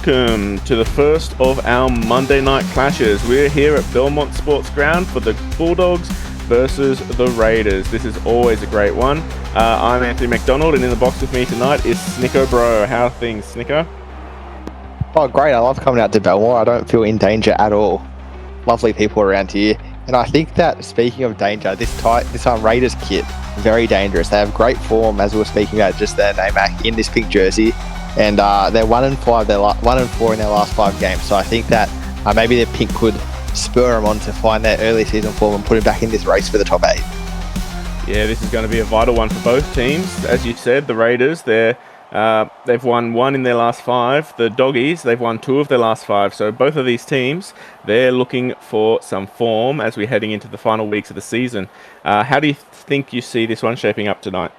welcome to the first of our Monday night clashes. We're here at Belmont Sports Ground for the Bulldogs versus the Raiders. This is always a great one. I'm Anthony McDonald, and in the box with me tonight is Snicko Bro. How are things, Snicko? Oh, great. I love coming out to Belmont. I don't feel in danger at all. Lovely people around here. And I think that, speaking of danger, this Raiders kit, very dangerous. They have great form, as we were speaking about just there, Namac, in this pink jersey. And they're 1-5. They're 1-4 in their last 5 games. So I think that maybe their pink could spur them on to find their early season form and put them back in this race for the top 8. Yeah, this is going to be a vital one for both teams. As you said, the Raiders, they've won 1 in their last 5. The Doggies, they've won 2 of their last 5. So both of these teams, they're looking for some form as we're heading into the final weeks of the season. How do you think you see this one shaping up tonight?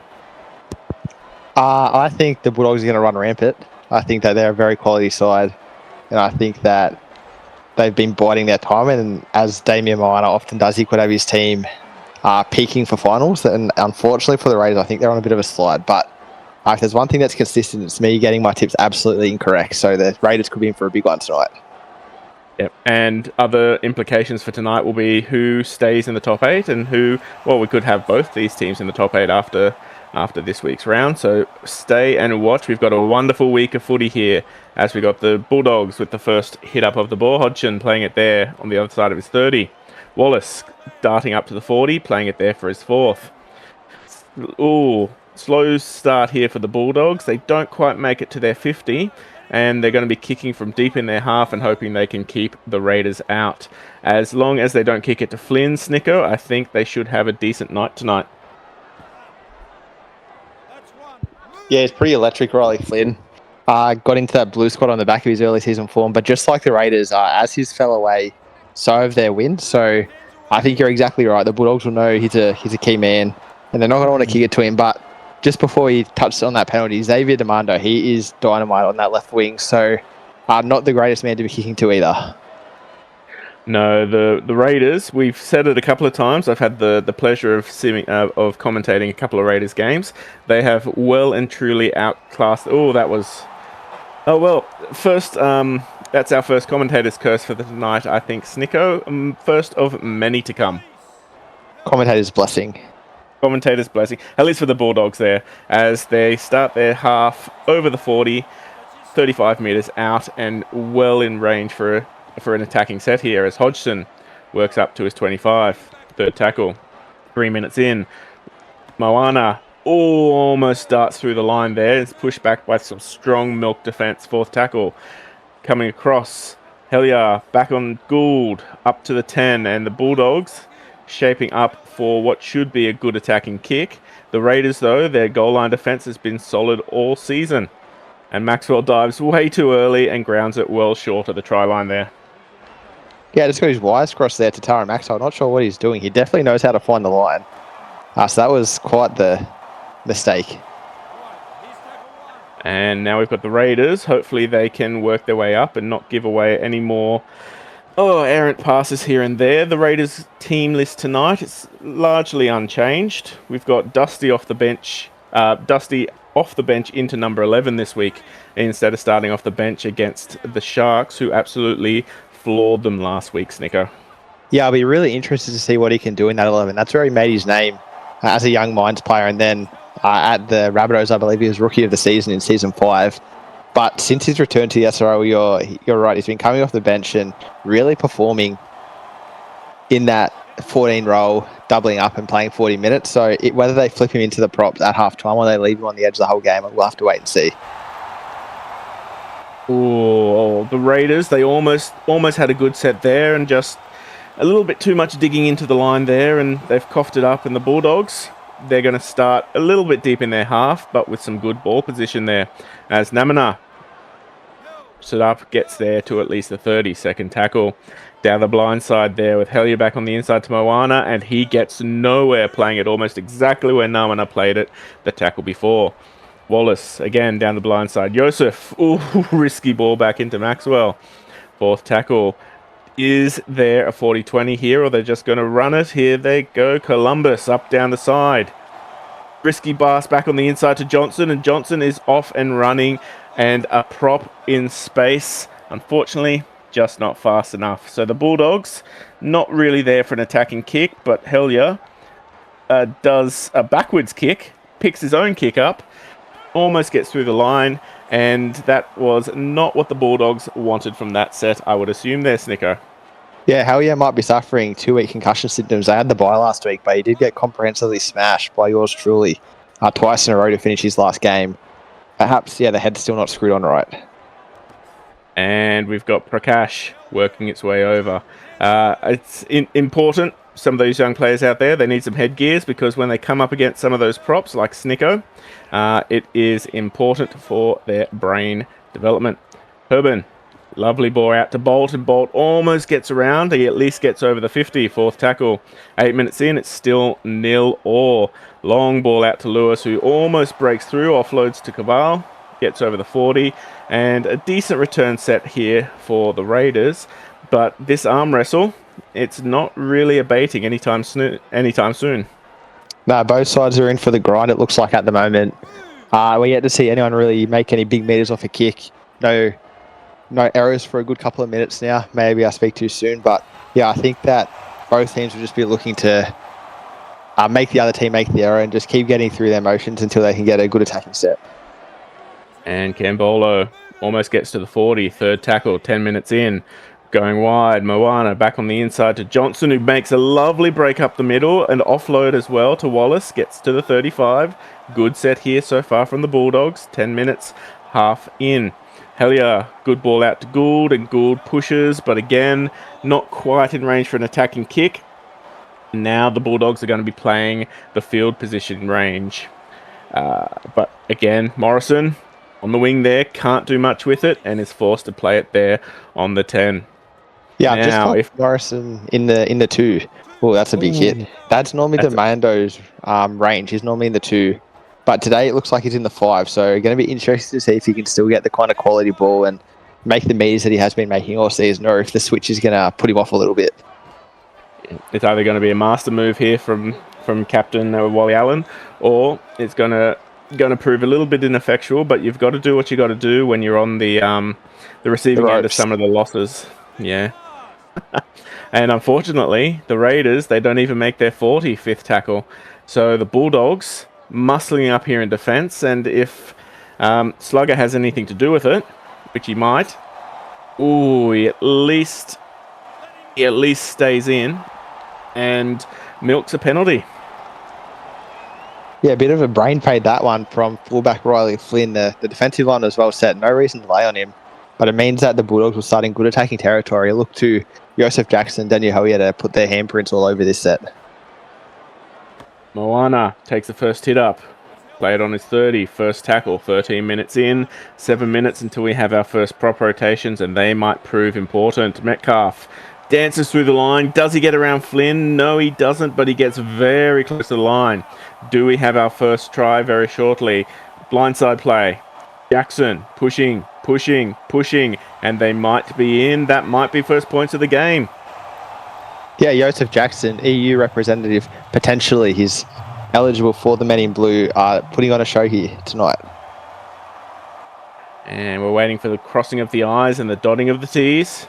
I think the Bulldogs are going to run rampant. I think that they're a very quality side. And I think that they've been biding their time. And as Damien Moana often does, he could have his team peaking for finals. And unfortunately for the Raiders, I think they're on a bit of a slide. But if there's one thing that's consistent, it's me getting my tips absolutely incorrect. So the Raiders could be in for a big one tonight. Yep. And other implications for tonight will be who stays in the top 8 and who, well, we could have both these teams in the top 8 after this week's round. So stay and watch. We've got a wonderful week of footy here as we got the Bulldogs with the first hit up of the ball. Hodgson playing it there on the other side of his 30. Wallace darting up to the 40, playing it there for his 4th. Ooh. Slow start here for the Bulldogs. They don't quite make it to their 50, and they're going to be kicking from deep in their half and hoping they can keep the Raiders out. As long as they don't kick it to Flynn, Snicko, I think they should have a decent night tonight. Yeah, it's pretty electric, Riley Flynn. Got into that blue squad on the back of his early season form, but just like the Raiders, as his fell away, so have their wins. So I think you're exactly right. The Bulldogs will know he's a key man, and they're not going to want to kick it to him, but just before he touched on that penalty, Xavier Demando, he is dynamite on that left wing, so not the greatest man to be kicking to either. No, the Raiders, we've said it a couple of times. I've had the pleasure of commentating a couple of Raiders games. They have well and truly outclassed. First, that's our first commentator's curse for the tonight, I think. Snicko, first of many to come. Commentator's blessing. Commentator's blessing, at least for the Bulldogs there, as they start their half over the 40, 35 metres out, and well in range for an attacking set here as Hodgson works up to his 25. Third tackle, 3 minutes in. Moana almost darts through the line there. It's pushed back by some strong milk defence. 4th tackle coming across. Helliar back on Gould up to the 10, and the Bulldogs shaping up for what should be a good attacking kick. The Raiders, though, their goal line defence has been solid all season. And Maxwell dives way too early and grounds it well short of the try line there. Yeah, just got his wires crossed there to Tara Maxwell. Not sure what he's doing. He definitely knows how to find the line. So that was quite the mistake. And now we've got the Raiders. Hopefully they can work their way up and not give away any more errant passes here and there. The Raiders team list tonight is largely unchanged. We've got Dusty off the bench into number 11 this week instead of starting off the bench against the Sharks, who absolutely floored them last week, Snicko. Yeah, I'll be really interested to see what he can do in that 11. That's where he made his name as a young Mines player, and then at the Rabbitohs, I believe he was Rookie of the Season in Season 5. But since his return to the SRL, you're right. He's been coming off the bench and really performing in that 14 role, doubling up and playing 40 minutes. So whether they flip him into the props at half-time or they leave him on the edge of the whole game, we'll have to wait and see. The Raiders, they almost had a good set there and just a little bit too much digging into the line there, and they've coughed it up. And the Bulldogs, they're going to start a little bit deep in their half, but with some good ball position there as Namana stood up, gets there to at least the 30-second tackle. Down the blind side there with Helliar back on the inside to Moana, and he gets nowhere, playing it almost exactly where Namana played it the tackle before. Wallace, again, down the blind side. Joseph, risky ball back into Maxwell. 4th tackle. Is there a 40-20 here, or they're just going to run it? Here they go. Columbus up down the side. Risky pass back on the inside to Johnson, and Johnson is off and running and a prop in space. Unfortunately, just not fast enough. So the Bulldogs, not really there for an attacking kick, but Hellier does a backwards kick, picks his own kick up, almost gets through the line, and that was not what the Bulldogs wanted from that set, I would assume there, Snicko. Yeah, Hellier might be suffering 2-week concussion symptoms. They had the bye last week, but he did get comprehensively smashed by yours truly twice in a row to finish his last game. Perhaps, the head's still not screwed on right. And we've got Prakash working its way over. It's important, some of those young players out there, they need some headgears, because when they come up against some of those props like Snicko, it is important for their brain development. Herban, lovely ball out to Bolt, and Bolt almost gets around. He at least gets over the 50, fourth tackle. 8 minutes in, it's still 0-0. Long ball out to Lewis, who almost breaks through, offloads to Cabal, gets over the 40, and a decent return set here for the Raiders. But this arm wrestle, it's not really abating anytime soon. No, both sides are in for the grind, it looks like, at the moment. We yet to see anyone really make any big meters off a kick. No errors for a good couple of minutes now. Maybe I speak too soon, but yeah, I think that both teams will just be looking to make the other team make the error and just keep getting through their motions until they can get a good attacking set. And Cambolo almost gets to the 40, third tackle, 10 minutes in. Going wide, Moana back on the inside to Johnson, who makes a lovely break up the middle and offload as well to Wallace, gets to the 35. Good set here so far from the Bulldogs, 10 minutes, half in. Hellier, good ball out to Gould, and Gould pushes, but again, not quite in range for an attacking kick. Now the Bulldogs are going to be playing the field position range. But again, Morrison on the wing there, can't do much with it, and is forced to play it there on the 10. Yeah, now, just Morrison in the 2. Oh, that's a big hit. That's normally the Mando's range. He's normally in the 2. But today it looks like he's in the 5. So going to be interesting to see if he can still get the kind of quality ball and make the meters that he has been making all season, or if the switch is going to put him off a little bit. It's either going to be a master move here from Captain Wally Allen, or it's going to prove a little bit ineffectual. But you've got to do what you got to do when you're on the receiving end of some of the losses. Yeah. And unfortunately, the Raiders, they don't even make their 45th tackle. So the Bulldogs muscling up here in defence, and if Slugger has anything to do with it, which he might, he at least stays in and milks a penalty. Yeah, a bit of a brain fade, that one, from fullback Riley Flynn. The defensive line as well set. No reason to lay on him. But it means that the Bulldogs will start in good attacking territory. Look to Joseph Jackson, Daniel Hellier to put their handprints all over this set. Moana takes the first hit up. Play it on his 30. First tackle, 13 minutes in. 7 minutes until we have our first prop rotations, and they might prove important. Metcalf dances through the line. Does he get around Flynn? No, he doesn't, but he gets very close to the line. Do we have our first try very shortly? Blindside play. Jackson pushing, and they might be in. That might be first points of the game. Yeah, Joseph Jackson, EU representative, potentially. He's eligible for the Men in Blue, putting on a show here tonight. And we're waiting for the crossing of the I's and the dotting of the T's.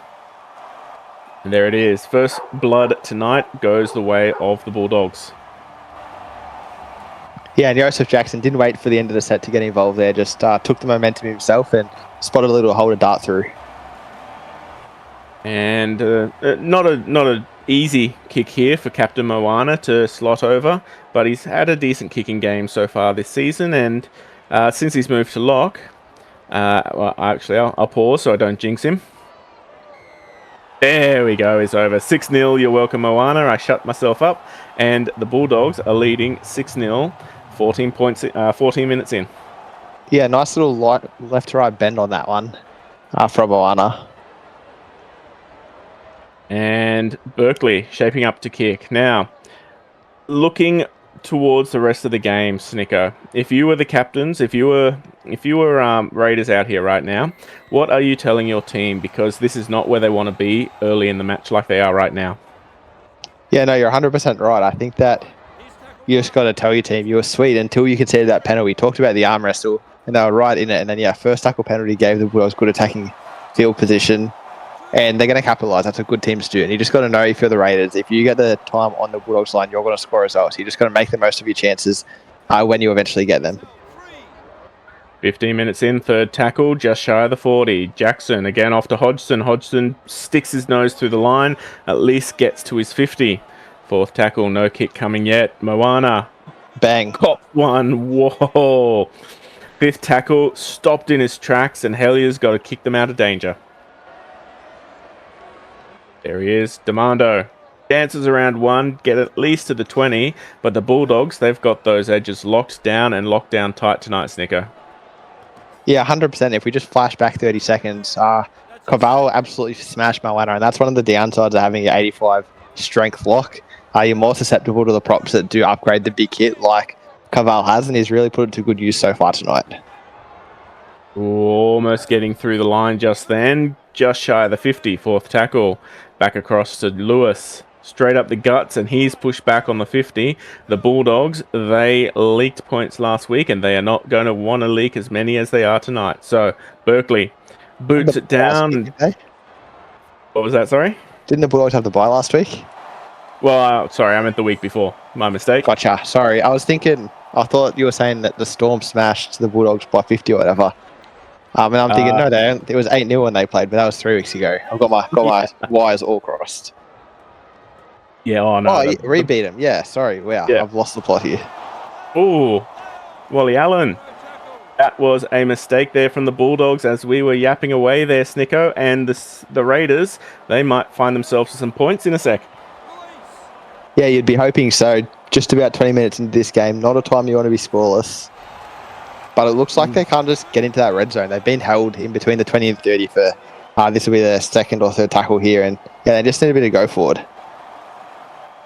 And there it is. First blood tonight goes the way of the Bulldogs. Yeah, and Joseph Jackson didn't wait for the end of the set to get involved there. Just took the momentum himself and spotted a little hole to dart through. And not a easy kick here for Captain Moana to slot over, but he's had a decent kicking game so far this season. And since he's moved to lock, I'll pause so I don't jinx him. There we go, it's over. 6-0, you're welcome, Moana. I shut myself up, and the Bulldogs are leading 6-0, 14 minutes in. Yeah, nice little left to right bend on that one from Moana. And Berkeley shaping up to kick. Now, looking towards the rest of the game, Snicko, if you were the captains, if you were Raiders out here right now, what are you telling your team? Because this is not where they want to be early in the match like they are right now. Yeah, no, you're 100% right. I think that you just got to tell your team you were sweet until you conceded that penalty. We talked about the arm wrestle. and they were right in it. And then, first tackle penalty gave the Bulldogs good attacking field position, and they're going to capitalise. That's a good team to do. And you just got to know if you're the Raiders, if you get the time on the Bulldogs line, you're going to score results. You just got to make the most of your chances when you eventually get them. 15 minutes in, third tackle, just shy of the 40. Jackson again off to Hodgson. Hodgson sticks his nose through the line, at least gets to his 50. Fourth tackle, no kick coming yet. Moana. Bang. Top one. Whoa. Fifth tackle, stopped in his tracks, and Hellier's got to kick them out of danger. There he is, Demando. Dances around one, get at least to the 20, but the Bulldogs, they've got those edges locked down and locked down tight tonight, Snicker. Yeah, 100%. If we just flash back 30 seconds, Caval absolutely smashed Moana, and that's one of the downsides of having an 85 strength lock. You're more susceptible to the props that do upgrade the big hit like Caval has, and he's really put it to good use so far tonight. Almost getting through the line just then, just shy of the 50, fourth tackle. Back across to Lewis, straight up the guts, and he's pushed back on the 50. The Bulldogs, they leaked points last week, and they are not going to want to leak as many as they are tonight. So, Berkeley boots it down. What was that, sorry? Didn't the Bulldogs have the bye last week? Well, sorry, I meant the week before. My mistake. Gotcha. Sorry, I thought you were saying that the Storm smashed the Bulldogs by 50 or whatever. And I'm thinking, no, it was 8-0 when they played, but that was 3 weeks ago. I've got my wires all crossed. Yeah, oh no. Rebeat him. Yeah, sorry. Wow, yeah. I've lost the plot here. Ooh, Wally Allen. That was a mistake there from the Bulldogs as we were yapping away there, Snicko, and the Raiders, they might find themselves some points in a sec. Yeah, you'd be hoping so. Just about 20 minutes into this game, not a time you want to be scoreless. But it looks like they can't just get into that red zone. They've been held in between the 20 and 30 for this will be their second or third tackle here. And yeah, they just need a bit of go forward.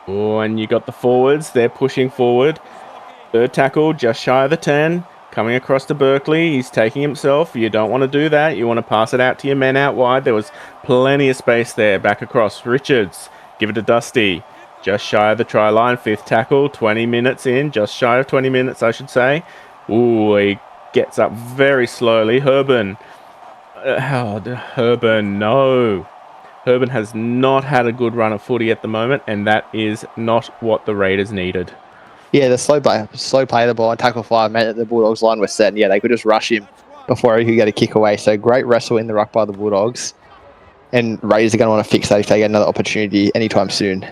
Oh, and you got the forwards. They're pushing forward. Third tackle, just shy of the 10. Coming across to Berkeley. He's taking himself. You don't want to do that. You want to pass it out to your men out wide. There was plenty of space there. Back across. Richards. Give it to Dusty. Just shy of the try line. Fifth tackle. 20 minutes in. Just shy of 20 minutes, I should say. Ooh, he gets up very slowly. Herban. Herban, no. Herban has not had a good run of footy at the moment, and that is not what the Raiders needed. Yeah, the slow play of the ball and tackle 5 meant that the Bulldogs line was set, and yeah, they could just rush him before he could get a kick away. So great wrestle in the ruck by the Bulldogs, and Raiders are going to want to fix that if they get another opportunity anytime soon.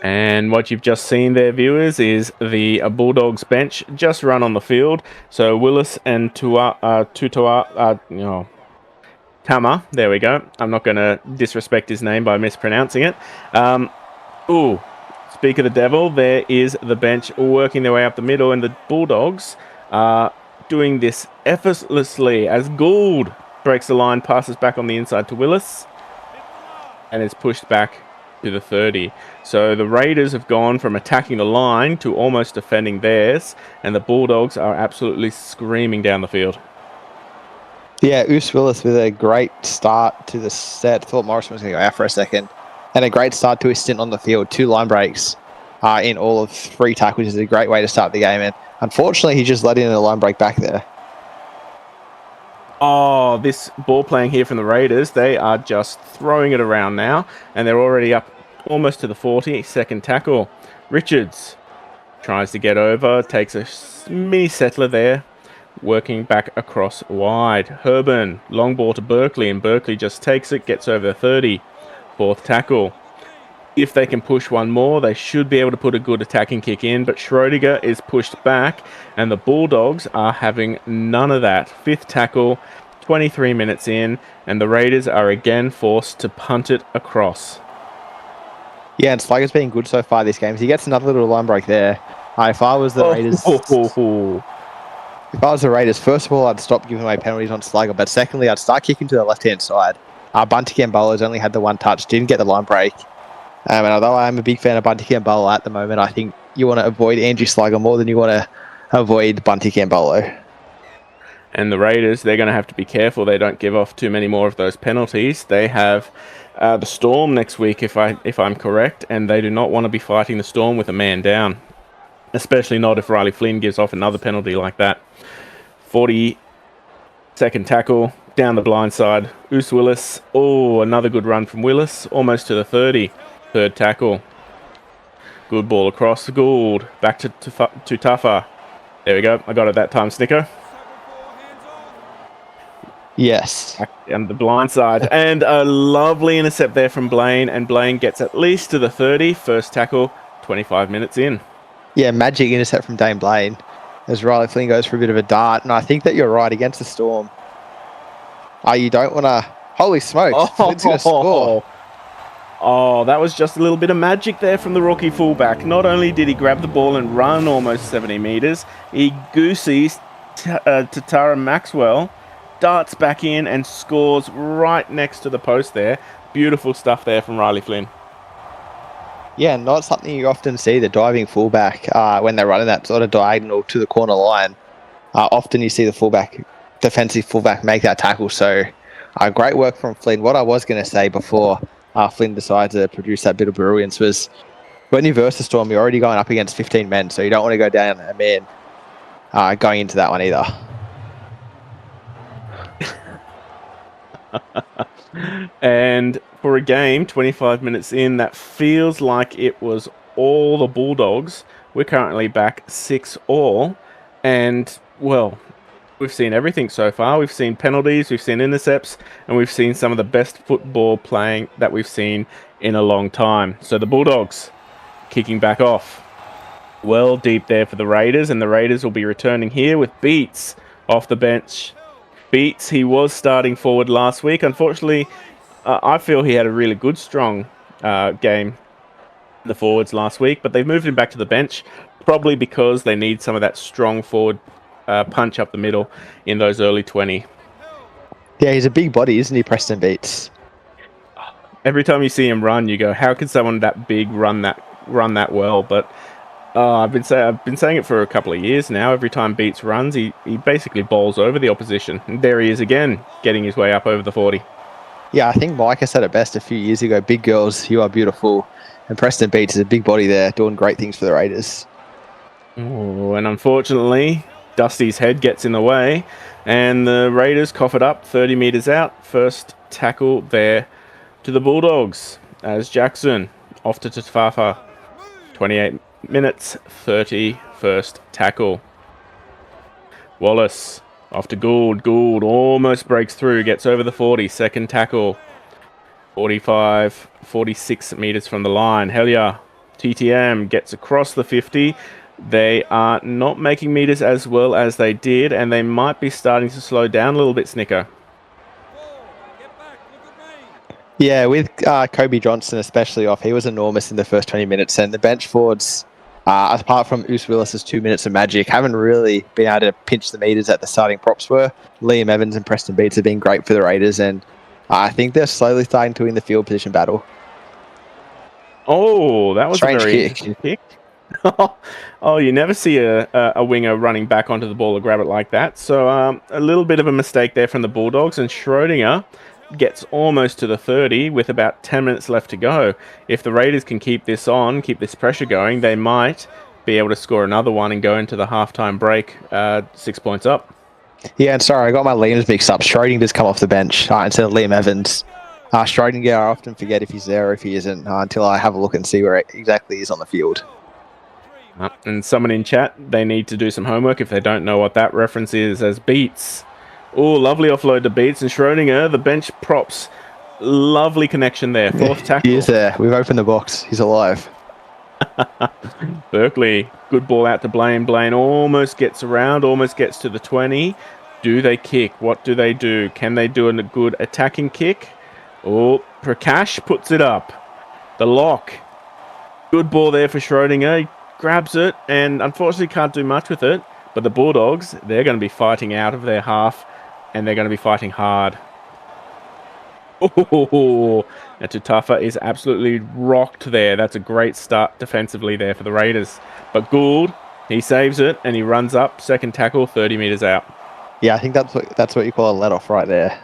And what you've just seen there, viewers, is the Bulldogs bench just run on the field. So Willis and Tama, there we go. I'm not going to disrespect his name by mispronouncing it. Speak of the devil, there is the bench working their way up the middle, and the Bulldogs are doing this effortlessly as Gould breaks the line, passes back on the inside to Willis, and is pushed back to the 30. So the Raiders have gone from attacking the line to almost defending theirs, and the Bulldogs are absolutely screaming down the field. Yeah, Oos Willis with a great start to the set. Thought Morrison was going to go out for a second. And a great start to his stint on the field. 2 line breaks in all of 3 tackles is a great way to start the game. And unfortunately, he just let in a line break back there. Oh, this ball playing here from the Raiders, they are just throwing it around now, and they're already up almost to the 40. Second tackle. Richards tries to get over, takes a mini settler there, working back across wide. Herban, long ball to Berkeley, and Berkeley just takes it, gets over the 30. Fourth tackle. If they can push one more, they should be able to put a good attacking kick in, but Schrodinger is pushed back, and the Bulldogs are having none of that. Fifth tackle, 23 minutes in, and the Raiders are again forced to punt it across. Yeah, and Slugger's been good so far this game. He gets another little line break there. If I was the Raiders... If I was the Raiders, first of all, I'd stop giving away penalties on Slugger, but secondly, I'd start kicking to the left-hand side. Bunty Gambolo's only had the 1 touch, didn't get the line break. And although I'm a big fan of Bunty Gambolo at the moment, I think you want to avoid Andrew Slugger more than you want to avoid Bunty Gambolo. And the Raiders, they're going to have to be careful they don't give off too many more of those penalties. They have the Storm next week, if I'm correct, and they do not want to be fighting the Storm with a man down, especially not if Riley Flynn gives off another penalty like that. 40, second tackle, down the blind side. Oos Willis. Oh, another good run from Willis. Almost to the 30. Third tackle. Good ball across. Gould. Back to Tuffa. There we go. I got it that time, Snicker. Yes. Back down the blind side. And a lovely intercept there from Blaine. And Blaine gets at least to the 30. First tackle, 25 minutes in. Yeah, magic intercept from Dane Blaine as Riley Flynn goes for a bit of a dart. And I think that you're right against the Storm. You don't want to... Holy smokes. Flynn's going to score. Oh, that was just a little bit of magic there from the rookie fullback. Not only did he grab the ball and run almost 70 metres, he goosies Tara Maxwell, darts back in and scores right next to the post there. Beautiful stuff there from Riley Flynn. Yeah, not something you often see, the diving fullback, when they're running that sort of diagonal to the corner line. Often you see the defensive fullback make that tackle. So great work from Flynn. What I was going to say before Flynn decided to produce that bit of brilliance was when you verse the Storm, you're already going up against 15 men, so you don't want to go down a man going into that one either. And for a game, 25 minutes in, that feels like it was all the Bulldogs. We're currently back 6-all. And, well, we've seen everything so far. We've seen penalties, we've seen intercepts, and we've seen some of the best football playing that we've seen in a long time. So the Bulldogs kicking back off. Well deep there for the Raiders, and the Raiders will be returning here with Beats off the bench. Beats, he was starting forward last week. Unfortunately, I feel he had a really good, strong game in the forwards last week, but they've moved him back to the bench, probably because they need some of that strong forward punch up the middle in those early 20. Yeah, he's a big body, isn't he, Preston Beats? Every time you see him run, you go, how can someone that big run that well? But I've been saying it for a couple of years now. Every time Beats runs, he basically bowls over the opposition. And there he is again, getting his way up over the 40. Yeah, I think Micah said it best a few years ago. Big girls, you are beautiful. And Preston Beats is a big body there, doing great things for the Raiders. Oh, and unfortunately, Dusty's head gets in the way, and the Raiders cough it up 30 metres out. First tackle there to the Bulldogs as Jackson off to Tafafa. 28 minutes, 30, first tackle. Wallace off to Gould. Gould almost breaks through, gets over the 40, second tackle. 45, 46 metres from the line. Hellier, TTM gets across the 50. They are not making meters as well as they did, and they might be starting to slow down a little bit, Snicker. Yeah, with Kobe Johnson especially off, he was enormous in the first 20 minutes, and the bench forwards, apart from Oos Willis's 2 minutes of magic, haven't really been able to pinch the meters that the starting props were. Liam Evans and Preston Beats have been great for the Raiders, and I think they're slowly starting to win the field position battle. Oh, that was strange a very interesting kick. Oh, you never see a winger running back onto the ball to grab it like that. So a little bit of a mistake there from the Bulldogs, and Schrodinger gets almost to the 30 with about 10 minutes left to go. If the Raiders can keep this pressure going, they might be able to score another one and go into the halftime break 6 points up. Yeah, and sorry, I got my Liam's mixed up. Schrodinger's come off the bench instead of Liam Evans. Schrodinger, I often forget if he's there or if he isn't until I have a look and see where exactly he is on the field. And someone in chat, they need to do some homework if they don't know what that reference is as Beats. Oh, lovely offload to Beats, and Schrodinger, the bench props. Lovely connection there. Fourth tackle. He is there. We've opened the box. He's alive. Berkeley, good ball out to Blaine. Blaine almost gets around, almost gets to the 20. Do they kick? What do they do? Can they do a good attacking kick? Oh, Prakash puts it up. The lock. Good ball there for Schrodinger. He grabs it and unfortunately can't do much with it. But the Bulldogs, they're going to be fighting out of their half, and they're going to be fighting hard. Oh, and Tutafa is absolutely rocked there. That's a great start defensively there for the Raiders. But Gould, he saves it and he runs up. Second tackle, 30 metres out. Yeah, I think that's what you call a let-off right there.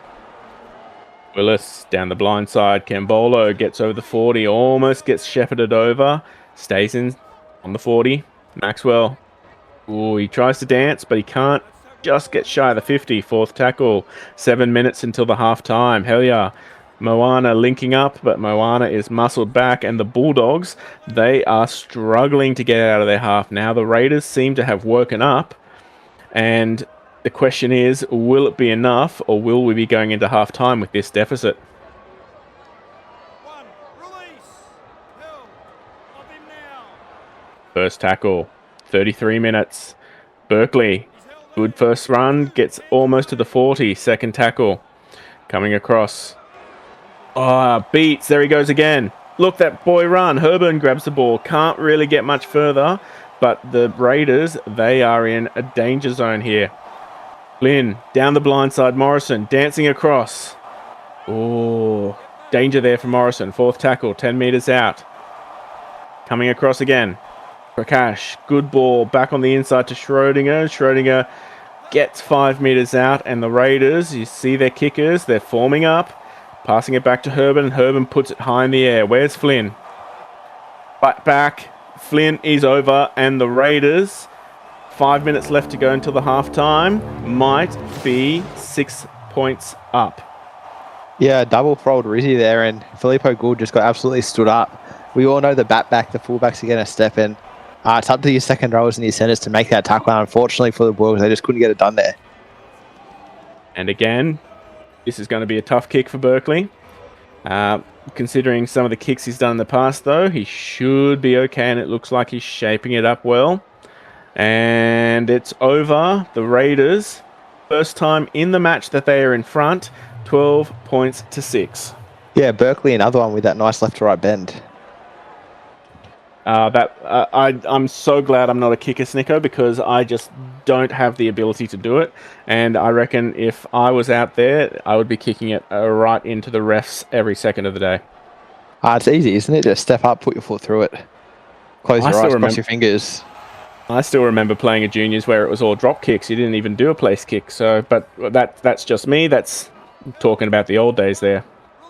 Willis down the blind side. Cambolo gets over the 40, almost gets shepherded over. Stays in on the 40. Maxwell. Oh, he tries to dance, but he can't just gets shy of the 50. Fourth tackle. 7 minutes until the half time. Hell yeah. Moana linking up, but Moana is muscled back, and the Bulldogs, they are struggling to get out of their half. Now the Raiders seem to have woken up, and the question is, will it be enough, or will we be going into half time with this deficit? First tackle, 33 minutes. Berkeley, good first run, gets almost to the 40. Second tackle, coming across. Beats. There he goes again. Look, that boy run. Herburn grabs the ball. Can't really get much further, but the Raiders, they are in a danger zone here. Flynn, down the blind side. Morrison, dancing across. Oh, danger there for Morrison. Fourth tackle, 10 metres out. Coming across again. Prakash, good ball. Back on the inside to Schrodinger. Schrodinger gets 5 metres out, and the Raiders, you see their kickers, they're forming up. Passing it back to Herburn, and Herburn puts it high in the air. Where's Flynn? Back. Flynn is over, and the Raiders, 5 minutes left to go until the half time, might be 6 points up. Yeah, double throttled Rizzy there, and Filippo Gould just got absolutely stood up. We all know the back, the fullbacks are going to step in. It's up to your second rowers and your centres to make that tackle. Unfortunately for the Bulldogs, they just couldn't get it done there. And again, this is going to be a tough kick for Berkeley. Considering some of the kicks he's done in the past, though, he should be okay, and it looks like he's shaping it up well. And it's over. The Raiders, first time in the match that they are in front, 12 points to 6. Yeah, Berkeley, another one with that nice left to right bend. I'm so glad I'm not a kicker, Snicko, because I just don't have the ability to do it. And I reckon if I was out there, I would be kicking it right into the refs every second of the day. It's easy, isn't it? Just step up, put your foot through it. Close your eyes, cross your fingers. I still remember playing at juniors where it was all drop kicks. You didn't even do a place kick. So, but that's just me. That's talking about the old days there.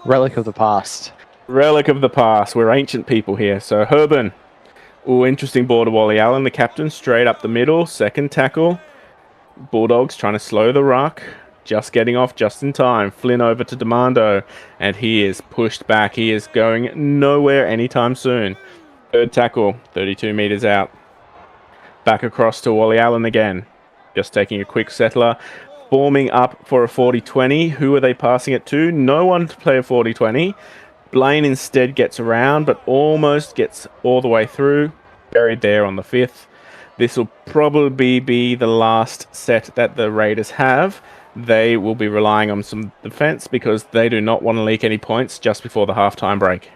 Relic of the past. Relic of the past. We're ancient people here. So Herburn. Oh, interesting ball to Wally Allen, the captain, straight up the middle. Second tackle. Bulldogs trying to slow the ruck. Just getting off just in time. Flynn over to Demando, and he is pushed back. He is going nowhere anytime soon. Third tackle, 32 metres out. Back across to Wally Allen again. Just taking a quick settler. Forming up for a 40-20. Who are they passing it to? No one to play a 40-20. Blaine instead gets around, but almost gets all the way through. Buried there on the 5th. This will probably be the last set that the Raiders have. They will be relying on some defence because they do not want to leak any points just before the halftime break.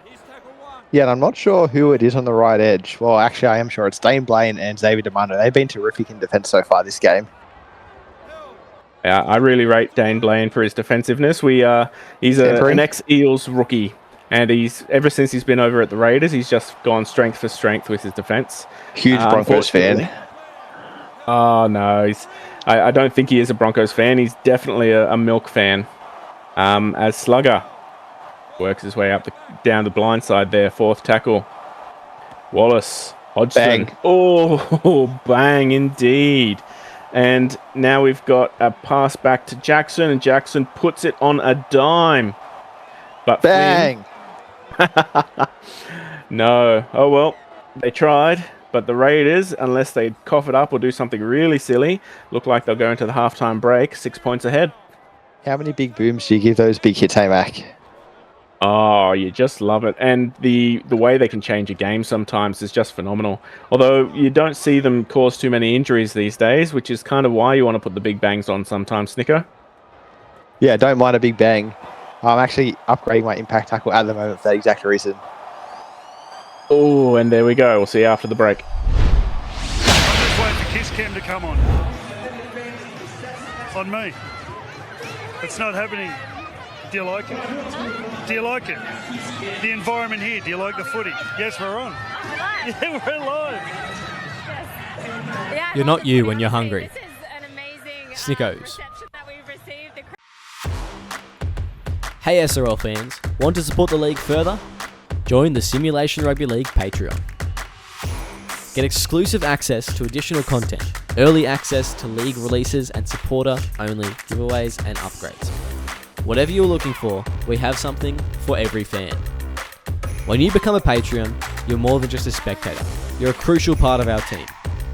Yeah, and I'm not sure who it is on the right edge. Well, actually, I am sure it's Dane Blaine and Xavier Demando. They've been terrific in defence so far this game. Yeah, I really rate Dane Blaine for his defensiveness. He's an ex-Eels rookie. And ever since he's been over at the Raiders, he's just gone strength for strength with his defence. Huge Broncos fan. Oh, no. I don't think he is a Broncos fan. He's definitely a Milk fan. As Slugger works his way down the blind side there. Fourth tackle. Wallace. Hodgson. Bang. Oh, bang indeed. And now we've got a pass back to Jackson, and Jackson puts it on a dime. But bang! No. Oh, well, they tried. But the Raiders, unless they cough it up or do something really silly, look like they'll go into the halftime break 6 points ahead. How many big booms do you give those big hits, hey, Mac? Oh, you just love it. And the way they can change a game sometimes is just phenomenal. Although you don't see them cause too many injuries these days, which is kind of why you want to put the big bangs on sometimes, Snicker. Yeah, don't mind a big bang. I'm actually upgrading my impact tackle at the moment for that exact reason. Oh, and there we go. We'll see you after the break. I'm just waiting for Kiss Cam to come on. On me. It's not happening. Do you like it? Do you like it? The environment here, do you like the footy? Yes, we're on. We're live. Yeah, we're live. Yes. Yeah, You're not you when you're hungry. This is an amazing Snickos. reception that we've received. Hey SRL fans, want to support the league further? Join the Simulation Rugby League Patreon. Get exclusive access to additional content, early access to league releases and supporter-only giveaways and upgrades. Whatever you're looking for, we have something for every fan. When you become a Patreon, you're more than just a spectator. You're a crucial part of our team.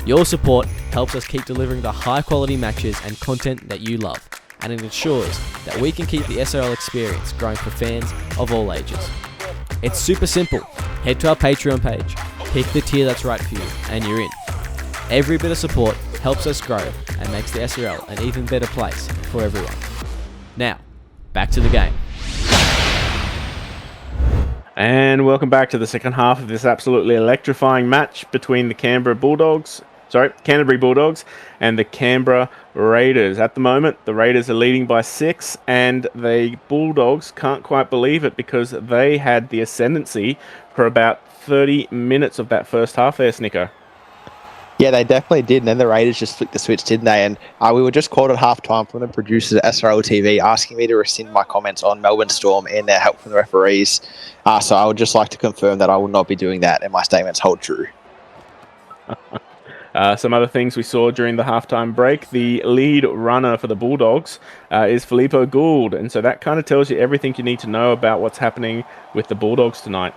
Your support helps us keep delivering the high-quality matches and content that you love, and it ensures that we can keep the SRL experience growing for fans of all ages. It's super simple. Head to our Patreon page, pick the tier that's right for you, and you're in. Every bit of support helps us grow and makes the SRL an even better place for everyone. Now, back to the game. And welcome back to the second half of this absolutely electrifying match between the Canterbury Bulldogs and the Canberra Raiders. At the moment, the Raiders are leading by 6, and the Bulldogs can't quite believe it because they had the ascendancy for about 30 minutes of that first half there, Snicker. Yeah, they definitely did, and then the Raiders just flicked the switch, didn't they? And we were just called at halftime from the producers at SRL TV asking me to rescind my comments on Melbourne Storm and their help from the referees. So I would just like to confirm that I will not be doing that, and my statements hold true. Some other things we saw during the halftime break. The lead runner for the Bulldogs is Filippo Gould, and so that kind of tells you everything you need to know about what's happening with the Bulldogs tonight.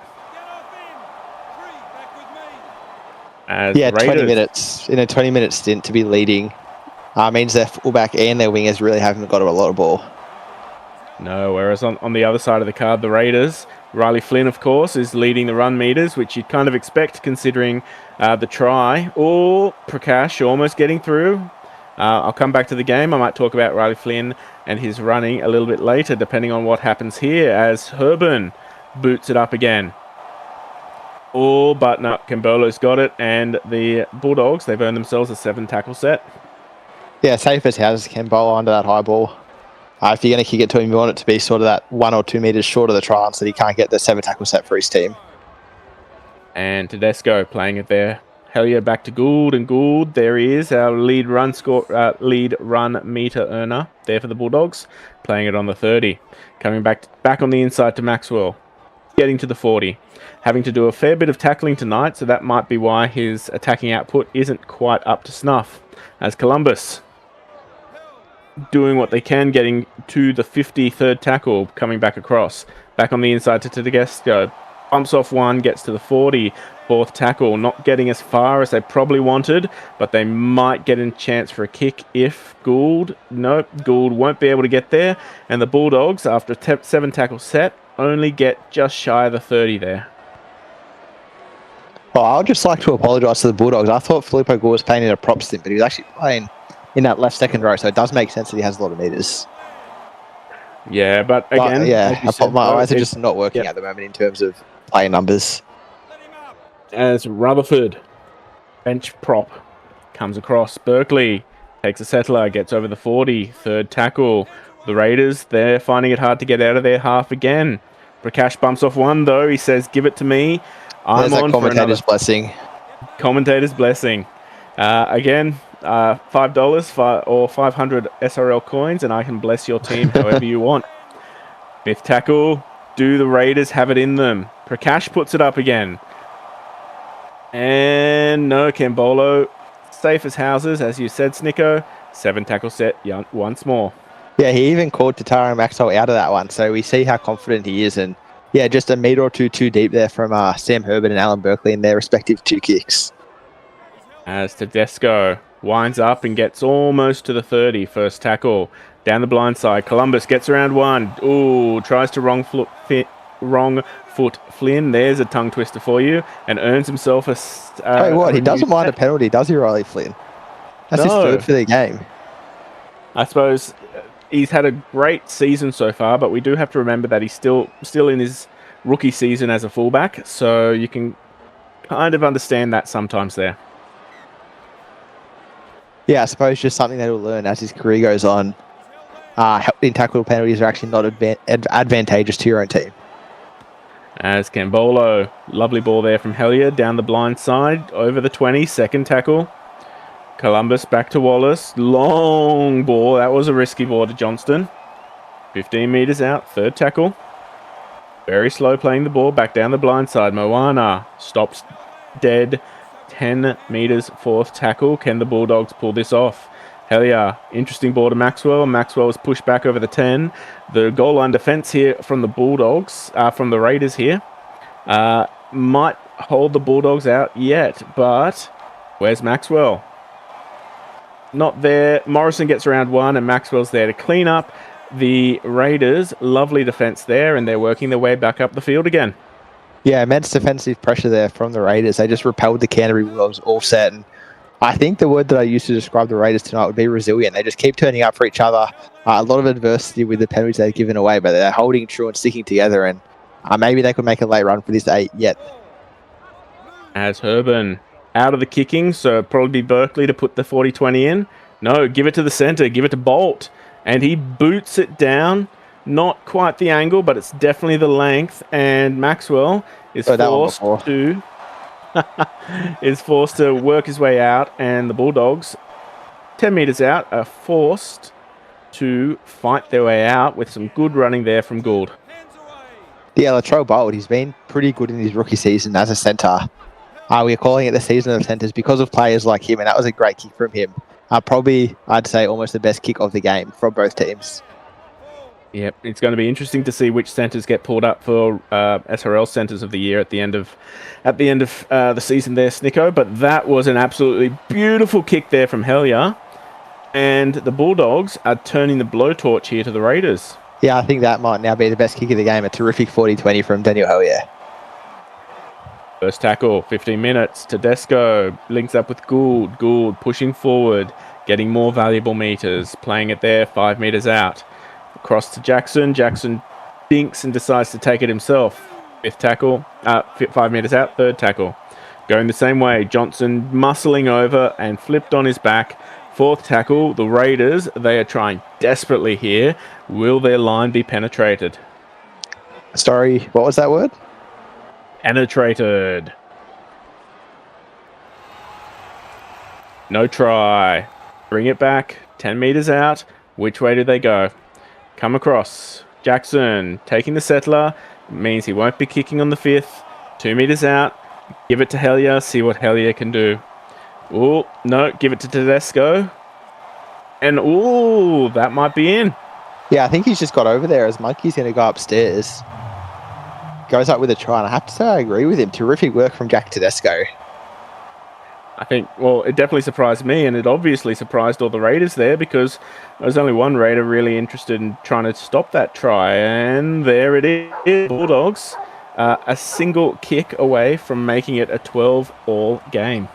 As yeah, Raiders, 20 minutes in a 20-minute stint to be leading means their fullback and their wingers really haven't got a lot of ball. No, whereas on the other side of the card, the Raiders, Riley Flynn, of course, is leading the run meters, which you'd kind of expect considering the try. Oh, Prakash almost getting through. I'll come back to the game. I might talk about Riley Flynn and his running a little bit later, depending on what happens here, as Herban boots it up again. Oh, but no, Kambolo's got it, and the Bulldogs, they've earned themselves a 7-tackle set. Yeah, safe as houses, Kambolo under that high ball. If you're going to kick it to him, you want it to be sort of that 1 or 2 meters short of the try so that he can't get the 7-tackle set for his team. And Tedesco playing it there. Hellier back to Gould, and Gould, there he is, our lead run meter earner there for the Bulldogs, playing it on the 30. Coming back on the inside to Maxwell, getting to the 40. Having to do a fair bit of tackling tonight, so that might be why his attacking output isn't quite up to snuff. As Columbus doing what they can, getting to the 53rd tackle, coming back across. Back on the inside to Tedesco. Bumps off one, gets to the 44th tackle. Not getting as far as they probably wanted, but they might get a chance for a kick if Gould... Nope, Gould won't be able to get there. And the Bulldogs, after a 7-tackle set, only get just shy of the 30 there. Well, I would just like to apologise to the Bulldogs. I thought Filippo Gould was playing in a prop stint, but he was actually playing in that left second row, so it does make sense that he has a lot of meters. Yeah, but again... my eyes are just not working at the moment in terms of player numbers. As Rutherford, bench prop, comes across. Berkeley takes a settler, gets over the 40, 3rd tackle. The Raiders, they're finding it hard to get out of their half again. Prakash bumps off one, though. He says, give it to me. I'm on for another. Blessing. Commentator's blessing. Again, $5 or 500 SRL coins, and I can bless your team however you want. 5th tackle. Do the Raiders have it in them? Prakash puts it up again. And no, Kambolo, safe as houses, as you said, Snicko. 7-tackle set once more. Yeah, he even called Tatara Maxwell out of that one, so we see how confident he is. And yeah, just a metre or two too deep there from Sam Herbert and Alan Berkeley in their respective 2 kicks. As Tedesco winds up and gets almost to the 30, 1st tackle. Down the blind side, Columbus gets around one. Ooh, tries to wrong foot Flynn. There's a tongue twister for you, and earns himself a... He doesn't mind a penalty, does he, Riley Flynn? That's his 3rd for the game. I suppose he's had a great season so far, but we do have to remember that he's still in his rookie season as a fullback, so you can kind of understand that sometimes there. Yeah, I suppose just something that he'll learn as his career goes on. Helping tackle penalties are actually not advantageous to your own team. As Kambolo, lovely ball there from Hellier, down the blind side, over the 20, 2nd tackle. Columbus back to Wallace, long ball, that was a risky ball to Johnston. 15 metres out, 3rd tackle. Very slow playing the ball, back down the blind side. Moana stops dead, 10 metres, fourth tackle. Can the Bulldogs pull this off? Hell yeah. Interesting ball to Maxwell. Maxwell is pushed back over the 10. The goal line defence here from the Bulldogs, from the Raiders here, might hold the Bulldogs out yet, but where's Maxwell? Not there. Morrison gets around one, and Maxwell's there to clean up the Raiders. Lovely defence there, and they're working their way back up the field again. Yeah, immense defensive pressure there from the Raiders. They just repelled the Canterbury Bulldogs all set. And I think the word that I used to describe the Raiders tonight would be resilient. They just keep turning up for each other. A lot of adversity with the penalties they've given away, but they're holding true and sticking together. And maybe they could make a late run for this 8 yet. As Herban out of the kicking, so probably Berkeley to put the 40-20 in. No, give it to the centre, give it to Bolt. And he boots it down. Not quite the angle, but it's definitely the length. And Maxwell is forced to work his way out. And the Bulldogs, 10 metres out, are forced to fight their way out with some good running there from Gould. Yeah, Latrell Bolt, he's been pretty good in his rookie season as a centre. We're calling it the season of centres because of players like him, and that was a great kick from him. Probably, I'd say, almost the best kick of the game from both teams. Yep, it's going to be interesting to see which centres get pulled up for SRL centres of the year at the end of the season there, Snicko. But that was an absolutely beautiful kick there from Hellier, and the Bulldogs are turning the blowtorch here to the Raiders. Yeah, I think that might now be the best kick of the game. A terrific 40-20 from Daniel Hellier. First tackle, 15 minutes. Tedesco links up with Gould. Gould pushing forward, getting more valuable meters, playing it there 5 meters out. Across to Jackson. Jackson dinks and decides to take it himself. Fifth tackle, 5 meters out, third tackle. Going the same way, Johnson muscling over and flipped on his back. Fourth tackle, the Raiders, they are trying desperately here. Will their line be penetrated? Sorry, what was that word? Penetrated. No try. Bring it back. 10 meters out. Which way do they go? Come across. Jackson taking the settler. Means he won't be kicking on the fifth. 2 meters out. Give it to Hellier. See what Hellier can do. Oh, no. Give it to Tedesco. And, ooh, that might be in. Yeah, I think he's just got over there as Monkey's going to go upstairs. Goes up with a try, and I have to say I agree with him. Terrific work from Jack Tedesco. I think, well, it definitely surprised me, and it obviously surprised all the Raiders there because there was only one Raider really interested in trying to stop that try, and there it is. Bulldogs, a single kick away from making it a 12-all game.